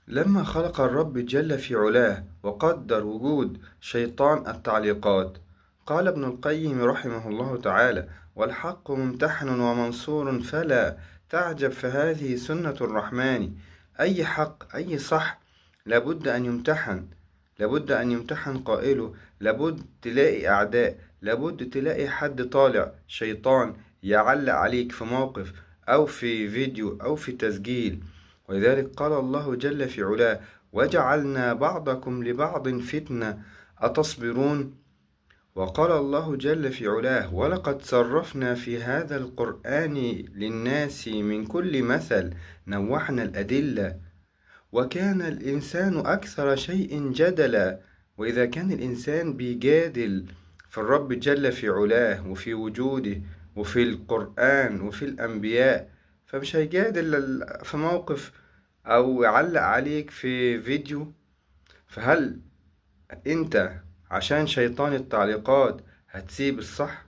لما خلق الرب جل في علاه وقدر وجود شيطان التعليقات، قال ابن القيم رحمه الله تعالى: والحق ممتحن ومنصور فلا تعجب، فهذه سنة الرحمن. أي حق أي صح لابد أن يمتحن، لابد أن يمتحن قائله، لابد تلاقي أعداء، لابد تلاقي حد طالع شيطان يعلق عليك في موقف أو في فيديو أو في تسجيل. ولذلك قال الله جل في علاه: وجعلنا بعضكم لبعض فتنة أتصبرون. وقال الله جل في علاه: ولقد صرفنا في هذا القرآن للناس من كل مثل نوحنا الأدلة وكان الإنسان أكثر شيء جدلا. وإذا كان الإنسان بيجادل في الرب جل في علاه وفي وجوده وفي القرآن وفي الأنبياء، فمش هيجادل في موقف أو يعلق عليك في فيديو. فهل أنت عشان شيطان التعليقات هتسيب الصح؟